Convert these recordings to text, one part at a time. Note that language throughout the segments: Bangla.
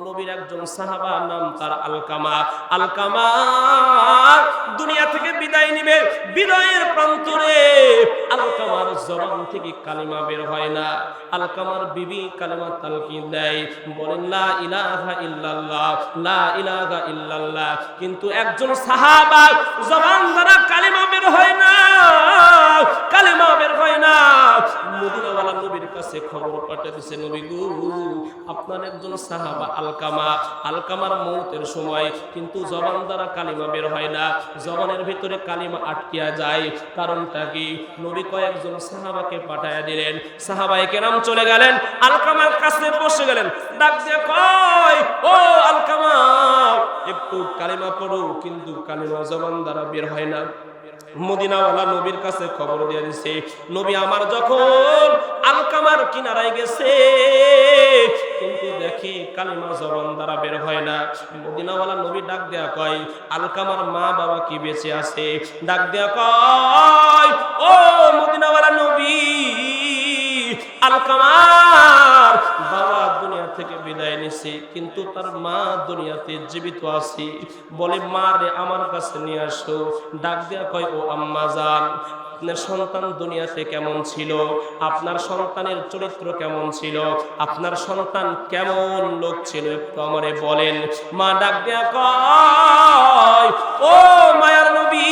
নবীর একজন সাহাবা, নাম তার আলকামা। আলকামা দুনিয়া থেকে বিদায় নিবে, বিদায়ের প্রান্তরে আলকামার জবান থেকে কালিমা বের হয় না। আলকামার বিবি কালিমা তালকিন দেয়, বলেন লা ইলাহা ইল্লাল্লাহ, লা ইলাহা ইল্লাল্লাহ। কিন্তু একজন সাহাবা জবান দ্বারা কালিমা বের হয় না, কালিমা বের হয় না। মদিনাওয়ালা নবীর কাছে খবর পাঠিয়েছে, নবী গো, আপনার একজন সাহাবা আলকামা, আলকামার মৌতের সময় কিন্তু জবান দ্বারা কালিমা বের হয় না, জবানের ভিতরে কালিমা আটকিয়া যায়। কারণটা কি? নবী কয়েকজন সাহাবাকে পাঠায়া দিলেন, সাহাবায়ে কেরাম চলে গেলেন, আলকামার কাছে বসে গেলেন, ডাক দিয়ে কয়, ও আলকামা, একটু কালিমা পড়ো, কিন্তু কালিমা জবান দ্বারা বের হয় না। মদিনাওয়ালা নবীর কাছে খবর দিয়ে দিছে, নবী আমার যখন আলকামার কিনারায় গেছে কিন্তু দেখি কালিমা জবান দ্বারা বের হয় না। মদিনাওয়ালা নবী ডাক দেয়া কয়, আলকামার মা বাবা কি বেঁচে আছে? ডাক দেয়া কয়, ও মদিনাওয়ালা নবী, আলকামার বাবা দুনিয়া থেকে বিদায় নিছে, কিন্তু তার মা দুনিয়াতে জীবিত আছে। বলে, মা রে আমার কাছে নিয়ে আসো। ডাক দেয়া কয়, ও আম্মা জান, আপনার সন্তান দুনিয়াতে কেমন ছিল? আপনার সন্তানের চরিত্র কেমন ছিল? আপনার সন্তান কেমন লোক ছিল? একটু আমারে বলেন। মা ডাক দেয়া কয়, ও মায়ার নবী,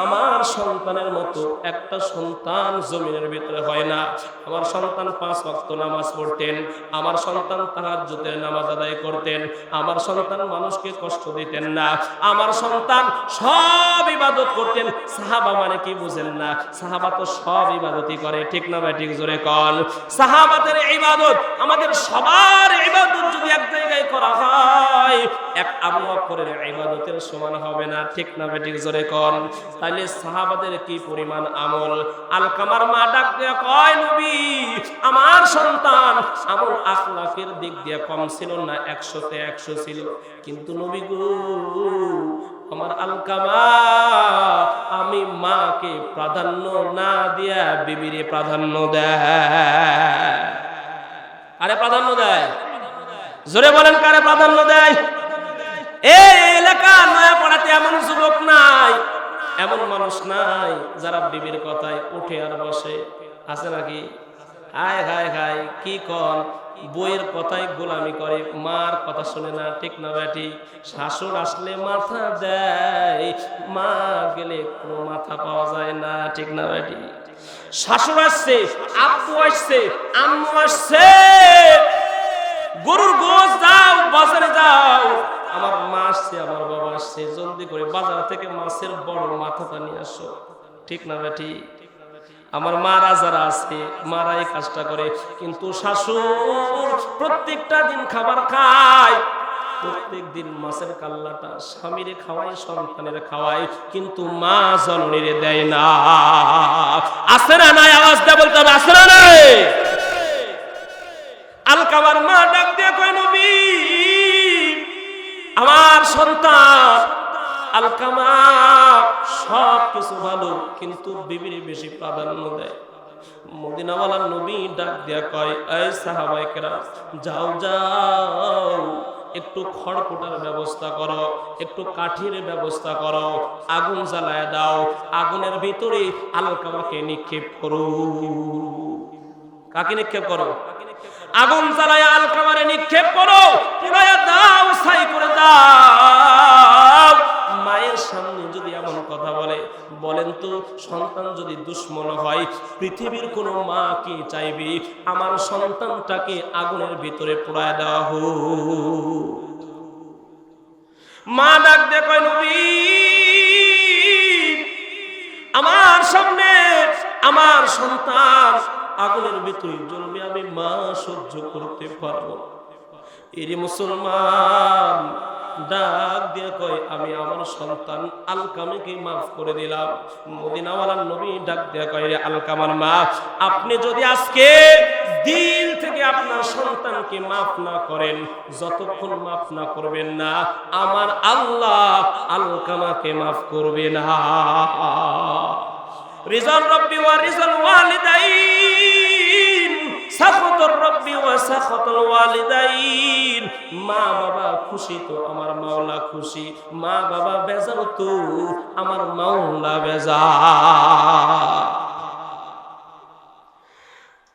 আমার সন্তানের মতো একটা সন্তান জমিনের ভিতরে হয় না। আমার সন্তান 5 ওয়াক্ত নামাজ পড়তেন, আমার সন্তান তাহাজ্জুদের নামাজ আদায় করতেন, আমার সন্তান মানুষকে কষ্ট দিতেন না, আমার সন্তান সব ইবাদত করতেন। সাহাবা মানে কি বুঝেন না? সাহাবা তো সব ইবাদতই করে, ঠিক না ভাই? ঠিক জোরে কন। সাহাবাদের ইবাদত আমাদের সবার ইবাদত যদি এক জায়গায় করা হয়, এক আবু বকরের ইবাদতের সমান হবে না, ঠিক না ভাই? ঠিক জোরে কন। তাইলে সাহাবাদের কি পরিমাণ আমল! আলকামার মা ডাক দিয়ে কয়, নবী, আমার সন্তান আমল আখলাকের দিক দিয়ে কম ছিল না, 100-তে 100 ছিল, কিন্তু নবী গো, আমার আলকামা আমি মাকে প্রাধান্য না দিয়া বিবিরে প্রাধান্য দেয়। আরে প্রাধান্য দেয়, জোরে বলেন, কারে প্রাধান্য দেয়? এই এলাকা নয়া পড়াতে এমন যুবক নাই, এমন মানুষ নাই যারা বিবির কথায় উঠে আর বসে, আছে নাকি? হায় হায় হায়, কি কন, বইয়ের কথায় গোলামি করে, মার কথা শুনে না, ঠিক না বেটি? শাশুড় আসলে মাথা দেয়, মা গেলে কোনো মাথা পাওয়া যায় না, ঠিক না বেটি? শাশুড় আসছে, আব্বু আসছে, আম্মু আসছে, গরুর গোশ দাও, বাজারে যাও, আমার মা আসছে, আমার বাবা আসছে, জলদি করে বাজার থেকে মাছের বড় মাথাটা নিয়ে আসো, ঠিক না বেটি? আমার মারা যারা আছে, মারা এই কাজটা করে, কিন্তু শাশুড় প্রত্যেকটা দিন খাবার খায়, প্রত্যেক দিন মাছের কাল্লাটা স্বামীরে খাওয়ায়, সন্তানের খাওয়ায়, কিন্তু মা জননীরে দেয় না। আছে না নাই? আওয়াজ দিয়ে বলতে হবে, আছে না নাই? আলকামার মা ডাক দিয়ে কয়, নবী, আমার সন্তান আলকামা সব কিছু ভালো, কিন্তু বিবির বেশি প্রাধান্য দেয়। মদিনাওয়ালা নবী ডাক দিয়া কয়, এই সাহাবায়ে কেরাম, যাও যাও, একটু খড়কুটার ব্যবস্থা করো, একটু কাঠির ব্যবস্থা করো, আগুন জ্বালায় দাও, আগুনের ভিতরে আলকামাকে নিক্ষেপ করো। কাকে নিক্ষেপ করো? আগুন জ্বালায় আলকামারে নিক্ষেপ করো, পুড়ায়া দাও, ছাই করে দাও। মায়ের সামনে যদি এমন কথা বলে, বলেন তো, সন্তান যদি দুশ্মন হয়, পৃথিবীর কোন মা কি চাইবে আমার সন্তানটাকে আগুনের ভিতরে পোড়ায় দেওয়া হোক? মা ডাক দিয়ে কয়, নবী, আমার সামনে আমার সন্তান আগুনের ভিতরে জ্বলবে, আমি মা সহ্য করতে পারবো। এর মুসলমান ডাক দিয়ে কয়, আমি আমার সন্তান আলকামাকে মাফ করে দিলাম। মদিনাওয়ালা নবী ডাক দিয়ে কয়, রে আলকামার মা, আপনি যদি আজকে দিল থেকে আপনার সন্তানকে মাফ না করেন, যতক্ষণ মাফ না করবেন না, আমার আল্লাহ আলকামাকে মাফ করবে না। রিজাল রব্বি ওয়া রিজাল ওয়ালিদাইন, সাখাতুর রব্বি ওয়া সাখাতুল ওয়ালিদাইন। মা বাবা খুশি তো আমার মাওলা খুশি, মা বাবা বেজার তো আমার মাওলা বেজার।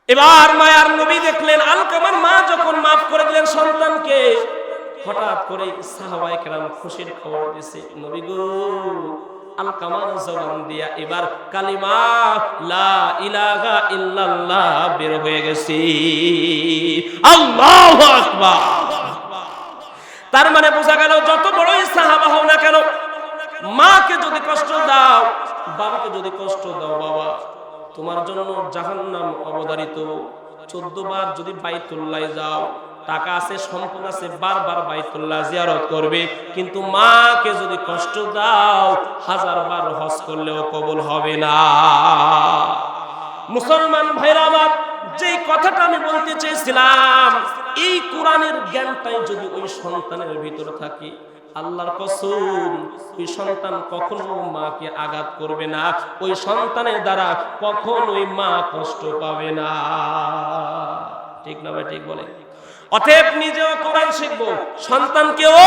এবার মায়ার নবী দেখলেন আলকামার মা যখন মাফ করে দিলেন সন্তানকে, হঠাৎ করে সাহাবায়ে কেরাম খুশির খবর দিয়েছে, নবী গো আলকামার জবান দিয়া এবার কালিমা লা ইলাহা ইল্লাল্লাহ বের হয়ে গেছে। আল্লাহু আকবার। তার মানে বোঝা গেল যত বড়ই সাহাবা হও না কেন, মাকে যদি কষ্ট দাও, বাবাকে যদি কষ্ট দাও, বাবা তোমার জন্য জাহান্নাম অবধারিত। 14 বার যদি বাইতুল্লাহ যাও, টাকা আছে সম্পদ আছে, বারবার বাইতুল্লাহ জিয়ারত করবে, কিন্তু মাকে যদি কষ্ট দাও 1000 বার হজ করলেও কবুল হবে না। মুসলমান ভাইরা আমার, যে কথাটা আমি বলতে চেয়েছিলাম, এই কোরআনের জ্ঞানটাই যদি ওই সন্তানের ভিতরে থাকে, আল্লাহর কসম ওই সন্তান কখনো মাকে আঘাত করবে না, ওই সন্তানের দ্বারা কখনোই মা কষ্ট পাবে না। ঠিক না ভাই? ঠিক বলে। অতএব নিজেও কোরআন শিখবো, সন্তানকেও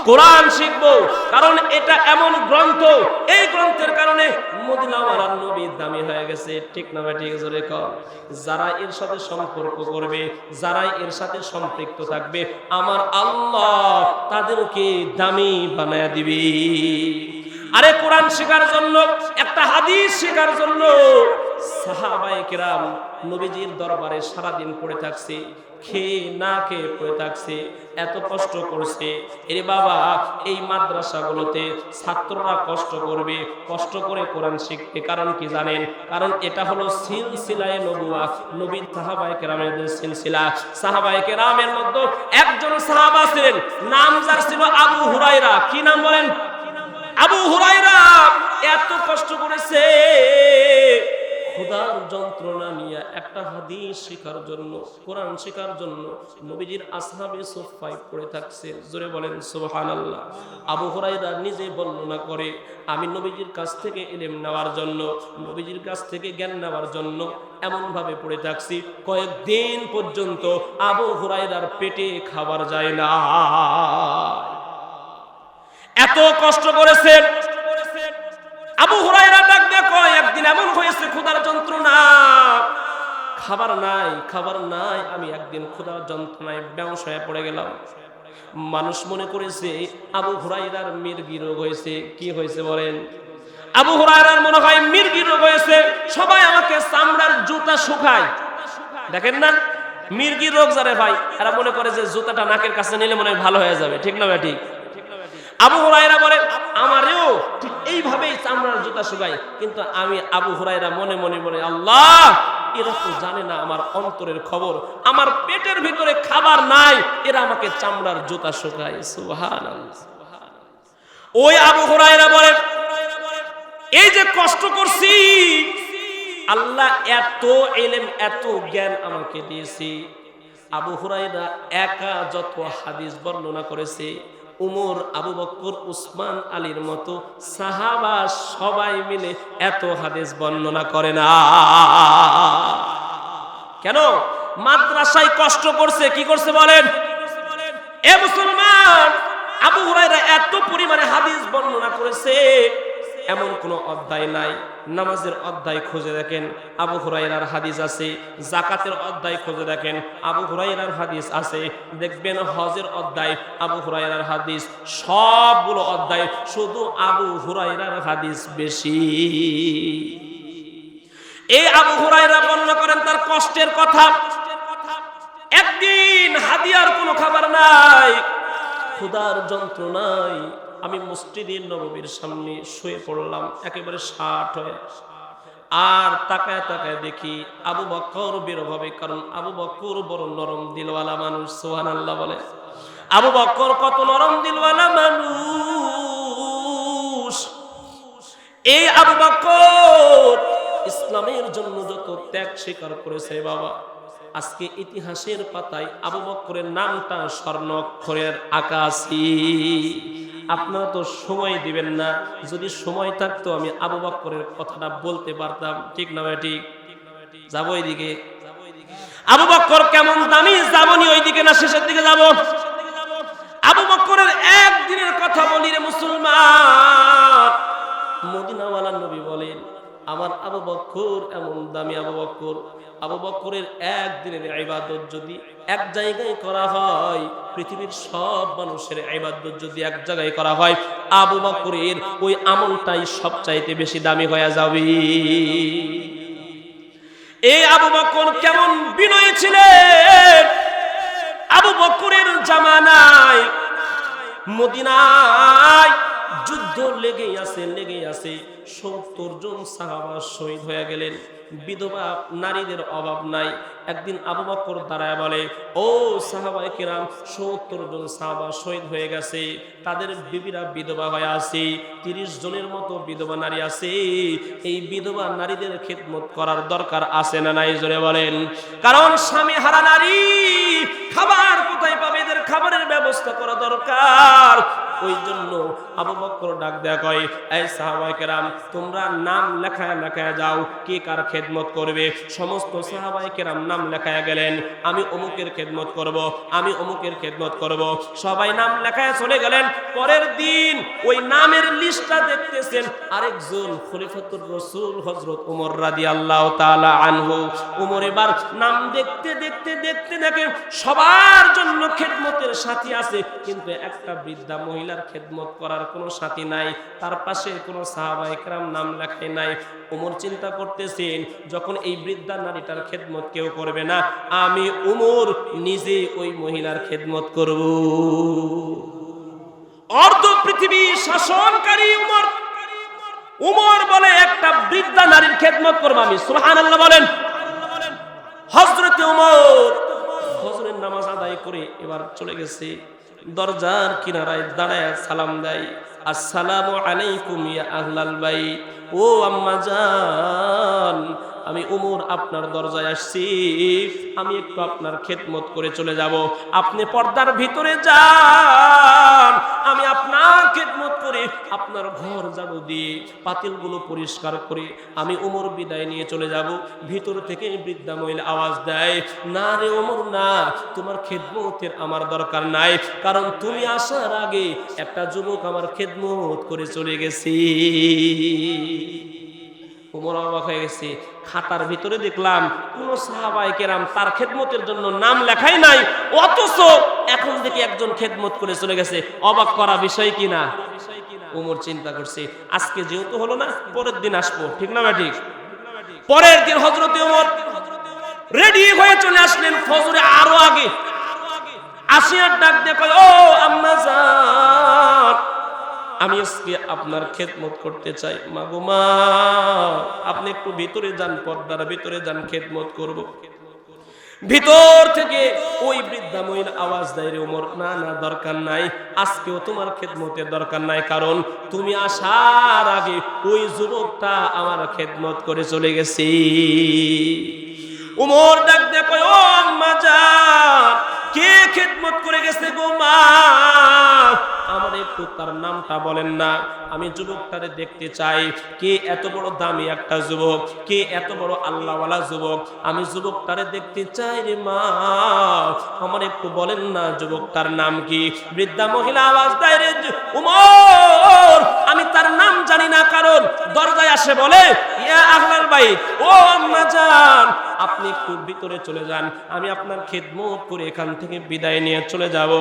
কোরআন শিখবো, কারণ এটা এমন গ্রন্থ, এই গ্রন্থের কারণে মদিনাওয়ালার নবী দামি হয়ে গেছে। ঠিক না ভাই? ঠিক জোরে কর। যারা এর সাথে সম্পর্ক করবে, যারা এর সাথে সম্পৃক্ত থাকবে, আমার আল্লাহ তাদেরকে দামি বানায় দিবে। আরে কোরআন শেখার জন্য, একটা হাদিস শেখার জন্য সাহাবায়ে কেরাম নবীজির দরবারে সারাদিন পড়ে থাকছে, খেয়ে না খেয়ে পড়ে থাকছে, এত কষ্ট করছে। এরে বাবা, এই মাদ্রাসাগুলোতে ছাত্ররা কষ্ট করবে, কষ্ট করে কোরআন শিখবে, কারণ কি জানেন? কারণ এটা হলো সিলসিলায়ে নবুয়্যাহ, নবীর সাহাবায়ে কেরামের সিলসিলা। সাহাবায়ে কেরামের মধ্যে একজন সাহাবা ছিলেন, নাম যার ছিল আবু হুরায়রা। কি নাম বলেন? আবু হুরায়রা এত কষ্ট করেছে খোদার যন্ত্রণা নিয়ে একটা হাদিস শেখার জন্য, কোরআন শেখার জন্য নবীজির আসহাবে সুফফায় পড়ে থাকছে। জোরে বলেন সুবহানাল্লাহ। আবু হুরায়রা নিজে বর্ণনা করে, আমি নবীজির কাছ থেকে ইলম নেওয়ার জন্য, নবীজির কাছ থেকে জ্ঞান নেওয়ার জন্য এমন ভাবে পড়ে থাকছি, কয়েকদিন পর্যন্ত আবু হুরায়রার পেটে খাবার যায় না, এত কষ্ট করেছেন। আবু হুরায়রা ডাক দেখো, একদিন এমন হয়েছে ক্ষুধার যন্ত্রণা, খাবার নাই, খাবার নাই, আমি একদিন ক্ষুধার যন্ত্রণায় বেহুশ হয়ে পড়ে গেলাম। মানুষ মনে করেছে আবু হুরায়রার মির্গি রোগ হয়েছে। কি হয়েছে বলেন? আবু হুরায়রার মনে হয় মির্গি রোগ হয়েছে। সবাই আমাকে চামড়ার জুতা শুকায়, দেখেন না মির্গি রোগ যারে ভাই, এরা মনে করে যে জুতাটা নাকের কাছে নিলে মনে হয় ভালো হয়ে যাবে। ঠিক না ভাই? ঠিক। আবু হুরায়রা বলে আমারও ঠিক এইভাবেই চামড়ার জুতা শুকায়, কিন্তু আমি আবু হুরায়রা মনে মনে বলে, আল্লাহ এরা তো জানে না আমার অন্তরের খবর, আমার পেটের ভিতরে খাবার নাই, এরা আমাকে চামড়ার জুতা শুকায়। সুবহানাল্লাহ। ওই আবু হুরায়রা বলে এই যে কষ্ট করছি, আল্লাহ এত ইলম এত জ্ঞান আমাকে দিয়েছে। আবু হুরায়রা একা যত হাদিস বর্ণনা করেছে, উমর, আবু বকর, উসমান, আলীর মতো সাহাবা সবাই মিলে এত হাদিস বর্ণনা করে না। কেন? মাদ্রাসায় কষ্ট করছে। কি করছে বলেন? এ মুসলমান, আবু হুরায়রা এত পরিমাণে হাদিস বর্ণনা করেছে, এমন কোনো অধ্যায় নাই। নামাজের অধ্যায় খুঁজে দেখেন, আবু হুরায়রার হাদিস আছে। যাকাতের অধ্যায় খুঁজে দেখেন, আবু হুরায়রার হাদিস আছে। দেখবেন হজের অধ্যায়, আবু হুরায়রার হাদিস। সবগুলো অধ্যায় শুধু আবু হুরায়রার হাদিস বেশি। এই আবু হুরায়রা বর্ণনা করেন তার কষ্টের কথা। একদিন হাদিয়ার কোনো খাবার নাই, ক্ষুধার যন্ত্রণায় আমি মসজিদে নববীর সামনে শুয়ে পড়লাম একেবারে ষাট হয়ে, আর তাকায় তাকায় দেখি আবু বকর বের হবে, কারণ আবু বকর বড় নরম দিলওয়ালা মানুষ। সুবহানাল্লাহ বলে। আবু বকর কত নরম দিলওয়ালা মানুষ। এই আবু বকর ইসলামের জন্য যত ত্যাগ স্বীকার করেছে বাবা, আজকে ইতিহাসের পাতায় আবু বকরের নামটা স্বর্ণ অক্ষরের আকাশী। আপনারা তো সময় দিবেন না, যদি সময় থাকতো আমি আবু বকরের কথাটা বলতে পারতাম। ঠিক না ভাই? ঠিক। যাবো এদিকে। আবু বকর কেমন দামি, যাবনি ওইদিকে না শেষের দিকে যাব? আবু বকরের একদিনের কথা বলি রে মুসলমান, মদিনাওয়ালা নবী বলেন আমার আবু বকর এমন দামি আবু বকরের একদিনের ইবাদত যদি এক জায়গায় করা হয়, পৃথিবীর সব মানুষের ইবাদত যদি এক জায়গায় করা হয়, আবু বকরের ওই আমলটাই সবচাইতে বেশি দামি হয়ে যাবে। এই আবু বকর কেমন বিনয়ী ছিলেন! আবু বকরের জামানায় মদিনায় যুদ্ধ লেগেই আছে ৭০ জন সাহাবা শহীদ হয়ে গেলেন। বিধবা নারীদের অভাব নাই। একদিন আবু বকর দাঁড়ায় বলে, ও সাহাবায়ে কেরাম, ৭০ জন সাহাবা শহীদ হয়ে গেছে, তাদের বিবিরা বিধবা হয়ে আছে, ৩০ জনের মতো বিধবা নারী আছে। এই বিধবা নারীদের খেদমত করার দরকার আছে না নাই? জোরে বলেন। কারণ স্বামী হারা নারী খাবার কোথায় পাবে? এদের খাবারের ব্যবস্থা করা দরকার। ওই জন্য আবু বকর ডাক দেয়া কয়, এই সাহাবায়ে কেরাম, তোমরা নাম লেখায় যাও, কে কার খেদমত করবে। সমস্ত সাহাবায়ে কেরাম নাম লেখায় গেলেন, আমি অমুকের খেদমত করব, আমি অমুকের খেদমত করব। সবাই নাম লেখায় চলে গেলেন। পরের দিন ওই নামের লিস্টটা দেখতেছেন আরেকজন খলিফাতুর রাসূল হযরত ওমর রাদিয়াল্লাহু তাআলা আনহু। ওমর এবার নাম দেখতে দেখেন সবার জন্য খেদমতের সাথী আছে, কিন্তু একটা বৃদ্ধা মহিলার খেদমত করার কোনো সাথী নাই, তার পাশে কোনো সাহাবায়ে কেরাম নাম লেখায় নাই। ওমর চিন্তা করতেছেন, যখন এই বৃদ্ধা নারীটার খেদমত কেউ করবে না, আমি ওমর নিজে ওই মহিলার খেদমত করব। অর্ধ পৃথিবী শাসনকারী ওমর বলে একটা বৃদ্ধা নারীর খেদমত করব আমি। সুবহানাল্লাহ বলেন। হযরত ওমর ফজরের নামাজ আদায় করে এবার চলে গেছে, দরজার কিনারায় দাঁড়ায় সালাম দেয়, আসসালামু আলাইকুম ইয়া আহলাল বাইত। ও আম্মা জান, আমি ওমর আপনার দরজায় আসছি, আমি একটু আপনার খেদমত করে চলে যাব। আপনি পর্দার ভিতরে যান, আমি আপনার খেদমত করে আপনার ঘর ঝাড়ু দিয়ে পাতিলগুলো পরিষ্কার করে আমি ওমর বিদায় নিয়ে চলে যাব। ভিতর থেকে বৃদ্ধা মহিলা আওয়াজ দেয়, না রে ওমর না, তোমার খেদমতের আমার দরকার নাই, কারণ তুমি আসার আগে একটা যুবক আমার খেদমত করে চলে গেছে। ওমর অবাক হয়ে গেছে, খাতার ভিতরে দেখলাম কোন সাহাবায়ে কেরাম তার খেদমতের জন্য নাম লেখাই নাই, অথচ এখন দেখি একজন খেদমত করে চলে গেছে। অবাক করা বিষয় কিনা? ওমর চিন্তা করছে, আজকে যেহেতু হলো না, পরের দিন আসবো, ঠিক না ঠিক? পরের দিন হযরত ওমর রেডি হয়ে চলে আসলেন ফজরে আরো আগে। আসিয়ার ডাক দিয়ে কয়, ও আম্মা জান, আমি আজকে আপনার খেদমত করতে চাই। মা গো মা, আপনি একটু ভিতরে যান, পর্দার ভিতরে যান, খেদমত করব। ভিতর থেকে ওই বৃদ্ধা মহিলা আওয়াজ দেয়, রে ওমর, না না, দরকার নাই, আজকেও তোমার খেদমতের দরকার নাই, কারণ তুমি আসার আগে ওই যুবকটা আমার খেদমত করে চলে গেছে। ওমর ডাক দিয়ে কয়, ও আম্মা জান, কে খেদমত করে গেছে গো মা? আমার একটু তার নামটা বলেন না, আমি যুবকটারে দেখতে চাই। কে এত বড় দামি একটা যুবক, কে এত বড় আল্লাহওয়ালা যুবক, আমি যুবকটারে দেখতে চাই রে মা, আমার একটু বলেন না যুবকটার নাম কি? বৃদ্ধা মহিলা আওয়াজ দেয়, রে ওমর, আমি তার নাম জানি না, কারণ দরজায় আসে বলে, ইয়া আহলাল বাইত, ও আম্মা জান, আপনি একটু ভিতরে চলে যান, আমি আপনার খেদমত করে এখান থেকে বিদায় নিয়ে চলে যাব।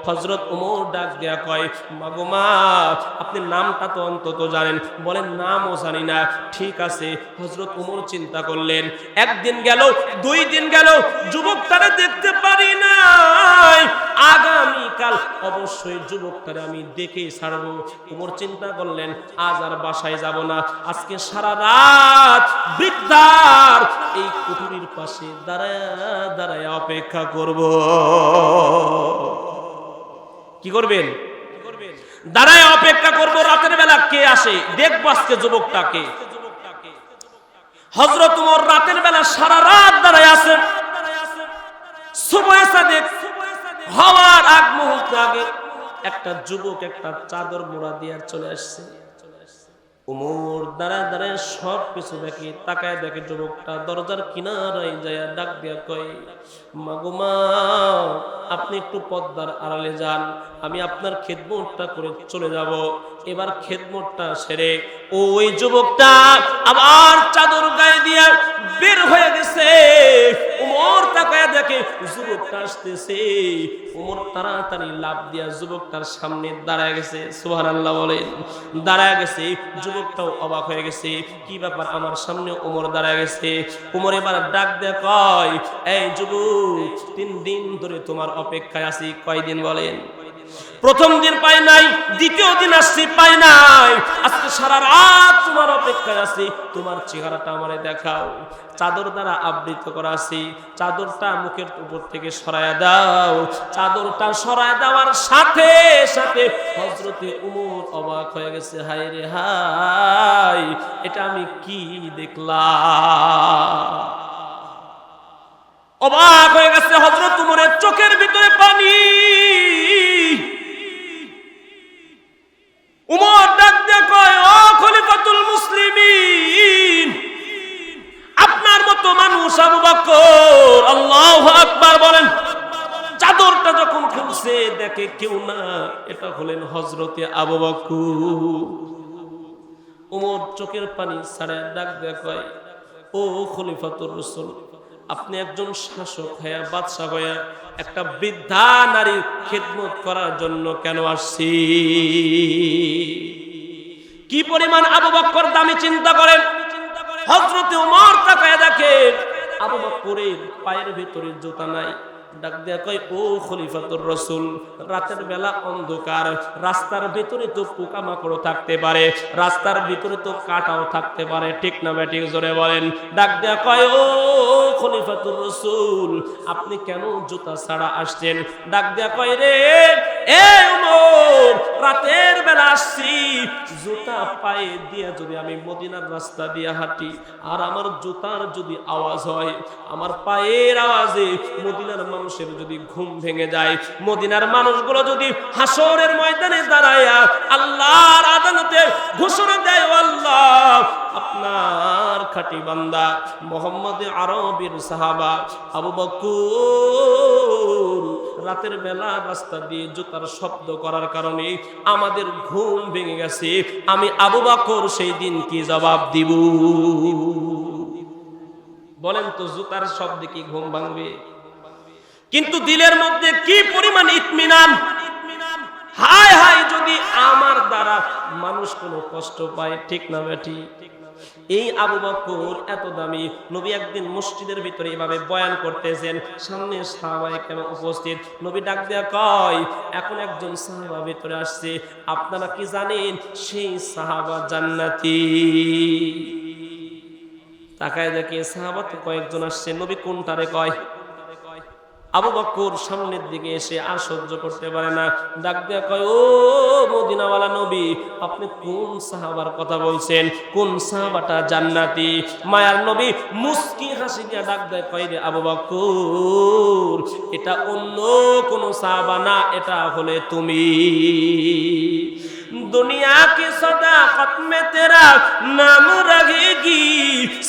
হযরত ওমর ডাক দেয়া কয়, মাগো মা, আপনি নামটা তো অন্তত জানেন। বলেন, নামও জানি না। ঠিক আছে। হযরত ওমর চিন্তা করলেন, একদিন গেল, 2 দিন গেল, যুবকটারে দেখতে পারি নাই, আগামীকাল অবশ্যই যুবকটারে আমি দেখেই ছাড়বো। ওমর চিন্তা করলেন, আজ আর বাসায় যাব না, আজকে সারা রাত বৃদ্ধার এই কুঠুরির পাশে দাঁড়ায় অপেক্ষা করব। কি করবেন? দাঁড়ায় অপেক্ষা করব, রাতের বেলা কে আসে দেখবো আজকে যুবকটাকে। হযরত ওমর রাতের বেলা সারা রাত দাঁড়ায় আছে। সুবহে সাদেক হওয়ার আগ মুহূর্ত আগে একটা যুবক একটা চাদর মোড়া দিয়ে চলে আসছে। উমর দাঁড়ায় দাঁড়ায় সব কিছু দেখে, তাকায় দেখে যুবকটা দরজার কিনারায় যায় ডাক দিয়া কয়, মাগো মা, আপনি একটু পর্দার আড়ালে যান, আমি আপনার খেদমতটা করে চলে যাব। এবার খেদমতটা সেরে ওই যুবকটা আবার চাদর গায়ে দিয়া বের হয়ে গেছে। উমর তাকায় দেখে যুবকটা আসতেছে। উমর তাড়াতাড়ি লাফ দিয়া যুবকটার সামনে দাঁড়ায় গেছে। সুবহানাল্লাহ বলেন। দাঁড়ায় গেছে, যুবকটাও অবাক হয়ে গেছে, কি ব্যাপার আমার সামনে উমর দাঁড়ায় গেছে। উমর এবার ডাক দিয়ে কয়, এই যুবক, 3 দিন ধরে তোমার অপেক্ষায় আছি। কয়দিন বলেন? প্রথম দিন পাই নাই, দ্বিতীয় দিন আসছি পাই নাই, আজকে সারা রাত তোমার অপেক্ষায় আছি, তোমার চেহারাটা আমারে দেখাও। চাদর দ্বারা আবৃত করা আছি, চাদরটা মুখের উপর থেকে সরায়া দাও। চাদরটা সরায়া দেওয়ার সাথে সাথে হযরতে উমর অবাক হয়ে গেছে, হায় রে হায়, এটা আমি কি দেখলাম। অবাক হয়ে গেছে হযরত উমরের চোখের ভিতরে পানি। উমর ডাক দিয়ে কয়, ও খলিফাতুল মুসলিমিন, আপনার মতো মানুষ আবু বকর, আল্লাহু আকবার বলেন। চাদরটা যখন খুলছে দেখে কেউ না, এটা হলেন হযরতে আবু বকর। উমর চোখের পানি ছাড়ায় ডাক দিয়ে কয়, ও খলিফাতুর রাসূল, আপনি একজন শাসক হয়ে, বাদশা হয়ে একটা বৃদ্ধা নারীর খেদমত করার জন্য কেন আসছি? কি পরিমাণ আবু বকর দামি চিন্তা করেন। হযরতে ওমর তাকায় দেখে আবু বকরের পায়ের ভিতরে জুতা নাই। ডাক দিয়া কয়, ও খলিফাতুর রাসূল, রাতের বেলা অন্ধকার, রাস্তার ভিতরে তো পোকামাকড় থাকতে পারে, রাস্তার ভিতরে তো কাঁটাও থাকতে পারে, ঠিক না ব্যাটিক জোরে বলেন। ডাক দিয়া কয়, ও খলিফাতুর রাসূল, আপনি কেন জুতা ছাড়া আসছেন? ডাক দিয়া কয়, রে এ ওমর, রাতের বেলা আসছি, জুতা পায়ে দিয়া যদি আমি মদিনার রাস্তা দিয়ে হাঁটি আর আমার জুতার যদি আওয়াজ হয়, আমার পায়ের আওয়াজে মদিনার মানুষের যদি ঘুম ভেঙে যায়, মদিনার মানুষগুলো যদি হাসরের ময়দানে দাঁড়ায়া আল্লাহর আদালতে ঘোষণা দেয়, আল্লাহ, আপনার খাঁটি বান্দা মুহাম্মদ আরবির সাহাবা আবু বকর রাতের বেলা রাস্তা দিয়ে জুতার শব্দ করার কারণে আমাদের ঘুম ভেঙে গেছে, আমি আবু বকর সেই দিন কি জবাব দিব? বলেন তো, জুতার শব্দে কি ঘুম ভাঙবে? কিন্তু দিলের মধ্যে কি পরিমাণ ইতমিনান। হায় হায়, যদি আমার দ্বারা মানুষ কোনো কষ্ট পায়, ঠিক না বেটি? এই আবু বকর এত দামি। নবী একদিন মসজিদের ভিতরে এভাবে বয়ান করতেছেন, সামনে সাহাবায়ে কেরাম উপস্থিত। নবী ডাক দেয়া কয়, এখন একজন সাহাবা ভিতরে আসছে, আপনারা কি জানেন সেই সাহাবা জান্নাতি? তাকায় দেখে সাহাবা তো কয়েকজন আসছে, নবী কোনটারে কয়? আবু বকর সামনের দিকে এসে আর সহ্য করতে পারে না, ডাক দেয়া কয়, ও মদিনাওয়ালা নবী, আপনি কোন সাহাবার কথা বলছেন? কোন সাহাবাটা জান্নাতি? মায়ার নবী মুস্কি হাসি দিয়া ডাক দেয়, কয়, রে আবু বকর, এটা অন্য কোন সাহাবা না, এটা হলে তুমি। दुनिया की सदाकत में तेरा नाम रहेगी,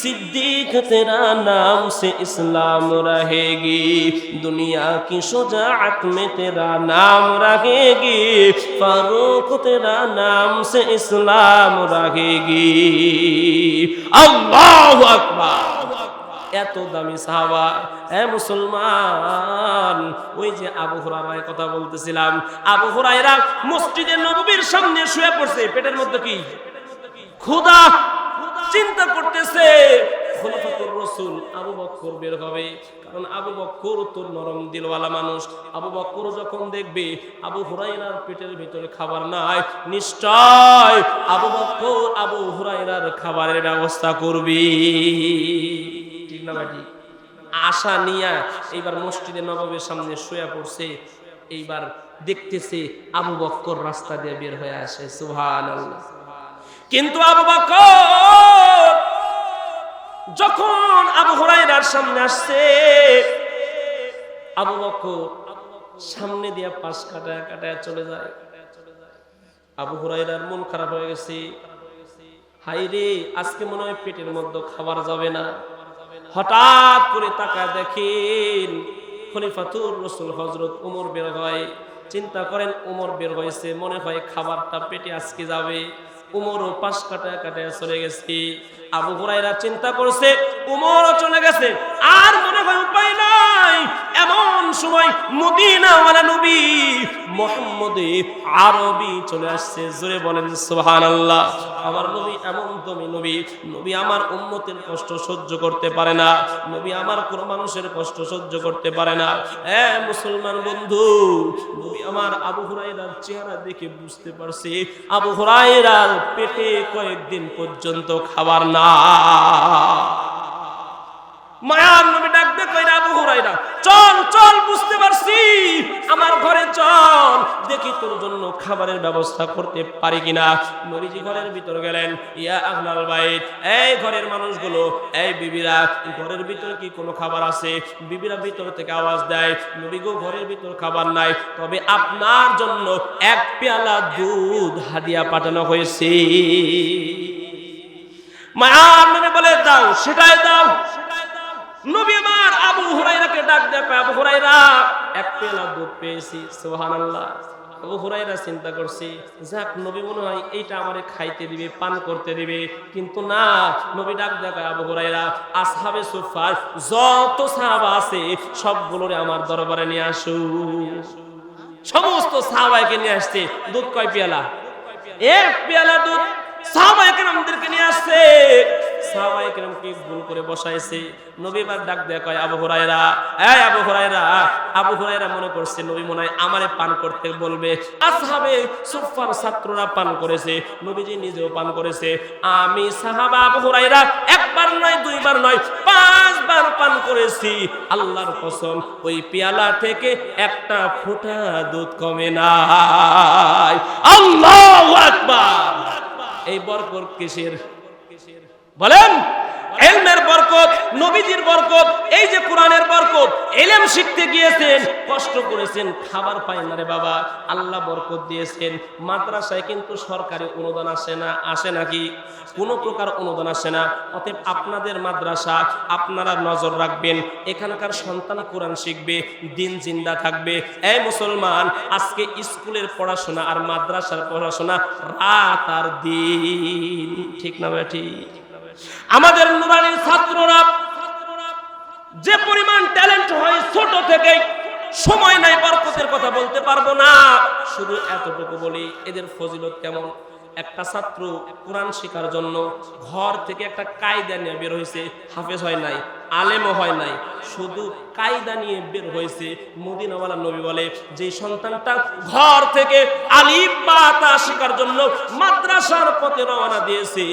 सिद्दीक तेरा नाम से इस्लाम रहेगी, दुनिया की शुजाअत में तेरा नाम रहेगी, फारूक तेरा नाम से इस्लाम रहेगी। अल्लाहु अकबर। এত দামি সাহাবা। এ মুসলমান, ওই যে আবু হুরায়রার কথা বলতেছিলাম, আবু হুরায়রা মসজিদে নববীর সামনে শুয়ে পড়ছে, পেটের মধ্যে কি ক্ষুধা, চিন্তা করতেছে খলিফাতুর রাসূল আবু বকর বের হবে, কারণ আবু বকর তো নরম দিলওয়ালা মানুষ। আবু বকর যখন দেখবে আবু হুরায়রার পেটের ভিতরে খাবার নাই, নিশ্চয় আবু বকর আবু হুরায়রার খাবারের ব্যবস্থা করবে। ঠিক না ভাই? আশা নিয়া এইবার মসজিদে নববীর সামনে শুয়ে পড়ছে। এইবার দেখতেছে আবু বকর রাস্তা দিয়ে বের হয়ে আসে। সুবহানাল্লাহ। কিন্তু আবু বকর যখন আবু হুরায়রার সামনে আসছে, আবু বকর সামনে দিয়ে পাশ কাটায় কাটায় চলে যায়। আবু হুরায়রার মন খারাপ হয়ে গেছে। হাই রে, আজকে মনে হয় পেটের মধ্যে খাবার যাবে না। হঠাৎ করে তাকায় দেখেন খলিফাতুর রাসূল হযরত ওমর বের হয়। চিন্তা করেন, ওমর বের হয়েছে, মনে হয় খাবারটা পেটে আজকে যাবে। ওমরও পাশ কাটায় কাটায় চলে গেছে। আবু হুরায়রা চিন্তা করছে ওমরও চলে গেছে, আর মনে হয় উপায় নাই। এমন সময় মদিনাওয়ালা নবী মুহাম্মদে আরবি চলে আসছে। জোরে বলেন সুবহানাল্লাহ। আমার নবী এমন দমি নবী, নবী আমার উম্মতের কষ্ট সহ্য করতে পারে না, নবী আমার কোনো মানুষের কষ্ট সহ্য করতে পারে না। মুসলমান বন্ধু, নবী আমার আবু হুরায়রার চেহারা দেখে বুঝতে পারছি আবু হুরায়রার পেটে কয়েকদিন পর্যন্ত খাবার না। মায়ার নবী ডাক দিয়ে কইরা, আবু হুরায়রা চল চল, বুঝতে পারছি, আমার ঘরে চল, দেখি তোর জন্য খাবারের ব্যবস্থা করতে পারি কিনা। নবীজি ঘরের ভিতর গেলেন। ইয়া আহলাল বাইত, এই ঘরের মানুষগুলো, এই বিবিরা, ঘরের ভিতর কি কোনো খাবার আছে? বিবিরা ভিতর থেকে আওয়াজ দেয়, নবী গো, ঘরের ভিতর খাবার নাই, তবে আপনার জন্য এক পেয়ালা দুধ হাদিয়া পাঠানো হয়েছে। মায়ার নবী বলে, দাও, সেটাই দাও। নবী আমার আবু হুরায়রাকে ডাক দেয়, আবু হুরায়রা, এক পেয়ালা দুধ পেয়েছি। সুবহানাল্লাহ। আবু হুরায়রা চিন্তা করছে, যাক, নবী মনে হয় এইটা আমারে খাইতে দিবে, পান করতে দিবে, কিন্তু না। নবী ডাক দেয়, আবু হুরায়রা, আসহাবে সুফফার যত সাহাবা আছে সবগুলোরে আমার দরবারে নিয়ে আসো। সমস্ত সাহাবাকে নিয়ে আসছে। দুধ কয় পেয়ালা? এক পেয়ালা দুধ সাহাবায়ে কেরামদেরকে নিয়ে আসছে। সাহাবায়ে কেরামকে গোল করে বসাইছে। নবী এবার ডাক দেয়া কয়, আবু হুরায়রা, এই আবু হুরায়রা। আবু হুরায়রা মনে করছে নবী মনে হয় আমারে পান করতে বলবে। আসহাবে সুফফার ছাত্ররা পান করেছে, নবীজি নিজেও পান করেছে। আমি সাহাবা আবু হুরায়রা একবার নয়, দুইবার নয়, 5 বার পান করেছি। আল্লাহর কসম, ওই পেয়ালা থেকে একটা ফোঁটা দুধ কমে নাই। আল্লাহু আকবার। এই বরকত কিসের বলেন? ইলমের বরকত, নবীজির বরকত, এই যে কোরআনের বরকত। ইলম শিখতে গিয়েছেন, কষ্ট করেছেন, খাবার পায় না রে বাবা, আল্লাহ বরকত দিয়েছেন। মাদ্রাসায় কিন্তু সরকারি অনুদান আসে না, আসে নাকি? কোনো প্রকার অনুদান আসে না। অতএব আপনাদের মাদ্রাসা আপনারা নজর রাখবেন, এখানকার সন্তান কোরআন শিখবে, দিন জিন্দা থাকবে। এই মুসলমান, আজকে স্কুলের পড়াশোনা আর মাদ্রাসার পড়াশোনা রাত আর দিন, ঠিক না ভাই? ঠিক। আমাদের নুরানির ছাত্ররা যে পরিমাণ ট্যালেন্ট হয় ছোট থেকেই, সময় নাই বরকতের কথা বলতে পারবো না, শুধু এতটুকু বলি এদের ফজিলত কেমন। একটা ছাত্র কোরআন শেখার জন্য ঘর থেকে একটা কায়দা নিয়ে বের হয়েছে, হাফেজ হয় নাই, আলেমও হয় নাই, শুধু কায়দা নিয়ে বের হয়েছে। মদিনাওয়ালা নবী বলে, যে সন্তানটা ঘর থেকে আলিফ বা তা শেখার জন্য মাদ্রাসার পথে রওনা দিয়েছে,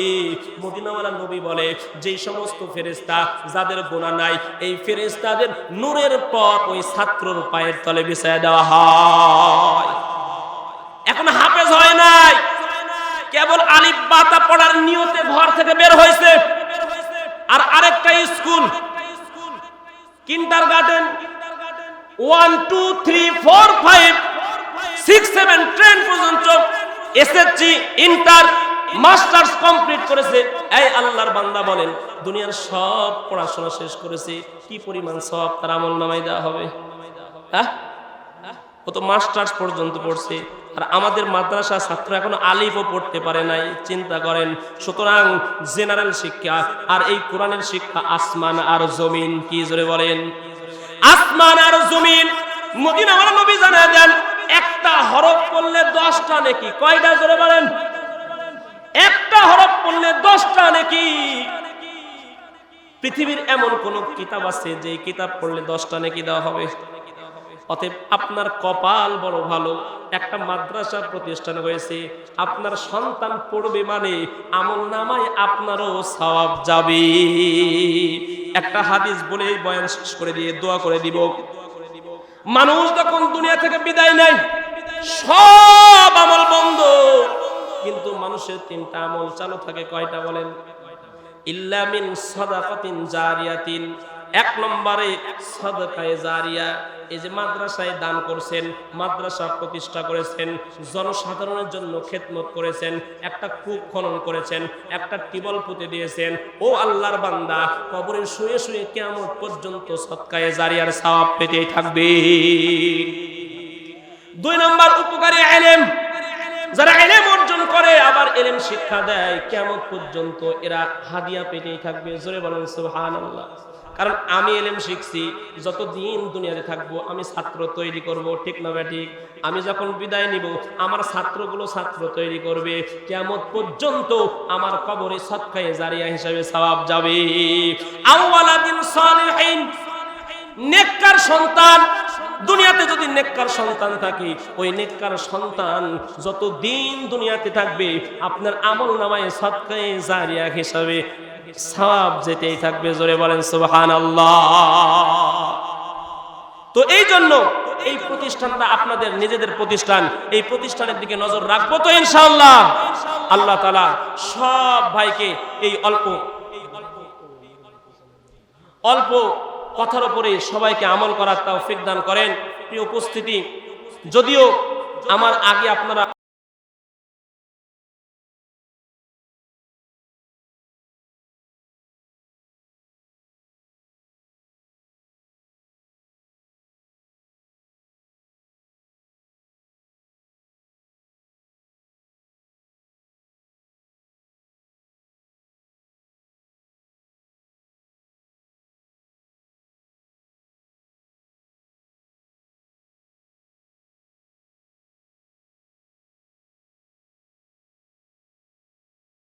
মদিনাওয়ালা নবী বলে, যে সমস্ত ফেরেশতা যাদের গুনাহ নাই, এই ফেরেশতাদের নূরের পথ ওই ছাত্রর পায়ের তলে বিছায়া দেওয়া হয়। এখন হাফেজ হয় নাই, কেবল আলিফ বা তা পড়ার নিয়তে ঘর থেকে বের হয়েছে। আর আরেকটা স্কুল, কিন্ডারগার্টেন 1 2 3 4 5 6 7 10 পর্যন্ত এসএসসি, ইন্টার, মাস্টার্স কমপ্লিট করেছে। এই আল্লাহর বান্দা বলেন, দুনিয়ার সব পড়াশোনা শেষ করেছে, কি পরিমাণ সওয়াব তার আমলনামায় দেওয়া হবে? হ্যাঁ, ও তো মাস্টার্স পর্যন্ত পড়ছে, আর আমাদের মাদ্রাসা ছাত্র এখনো আলিফও পড়তে পারে নাই। চিন্তা করেন। সুতরাং জেনারেল শিক্ষা আর এই কোরআনের শিক্ষা আসমান আর জমিন। কি জোরে বলেন? আসমান আর জমিন। মদিনাওয়ালা নবী জানায় দেন, একটা হরফ পড়লে 10টা নেকি। কয়টা জোরে বলেন? একটা হরফ পড়লে 10টা নেকি। পৃথিবীর এমন কোন কিতাব আছে যে কিতাব পড়লে 10টা নেকি দেওয়া হবে? অতএব আপনার কপাল বড় ভালো, একটা মাদ্রাসা প্রতিষ্ঠান হয়েছে, আপনার সন্তান পড়বে মানে আমলনামায় আপনারও সওয়াব যাবে। একটা হাদিস বলে বয়ান শেষ করে দিয়ে দোয়া করে দিব। মানুষ যখন দুনিয়া থেকে বিদায় নেয়, সব আমল বন্ধ, কিন্তু মানুষের 3টা আমল চালু থাকে। কয়টা বলেন? ইল্লা মিন সাদাকাতিন জারিয়াতিন। 1 নম্বরে সাদাকায়ে জারিয়া, এই যে মাদ্রাসায় দান করছেন, মাদ্রাসা প্রতিষ্ঠা করেছেন, জনসাধারণের জন্য খেদমত করেছেন, একটা কূপ খনন করেছেন, একটা টিউবওয়েল পুঁতে দিয়েছেন, ও আল্লাহর বান্দা কবরে শুয়ে শুয়ে কিয়ামত পর্যন্ত সদকায়ে জারিয়ার সওয়াব পেতেই থাকবে। 2 নম্বর উপকারী ইলম, যারা ইলম অর্জন করে আবার ইলম শিক্ষা দেয়, কিয়ামত পর্যন্ত এরা হাদিয়া পেতেই থাকবে। জোরে বলেন সুবহানাল্লাহ। কারণ আমি ইলম শিখছি, যতদিন দুনিয়াতে থাকবো আমি ছাত্র তৈরি করব, ঠিক না ঠিক? আমি যখন বিদায় নিব আমার ছাত্রগুলো ছাত্র তৈরি করবে, কিয়ামত পর্যন্ত আমার কবরে সদকায়ে জারিয়া হিসাবে সওয়াব যাবে। আওয়ালাদিন সালিহিন, নেককার সন্তান, দুনিয়াতে যদি নেককার সন্তান থাকে, ওই নেককার সন্তান যতদিন দুনিয়াতে থাকবে আপনার আমল নামায় সদকায়ে জারিয়া হিসাবে সওয়াব যেতেই থাকবে। জোরে বলেন সুবহানাল্লাহ। তো এই জন্য এই প্রতিষ্ঠানটা আপনাদের নিজেদের প্রতিষ্ঠান, এই প্রতিষ্ঠানের দিকে নজর রাখবো তো ইনশাআল্লাহ। আল্লাহ তাআলা সব ভাইকে এই অল্প কথার উপরে সবাইকে আমল করার তৌফিক দান করেন। প্রিয় উপস্থিতি, যদিও আমার আগে আপনারা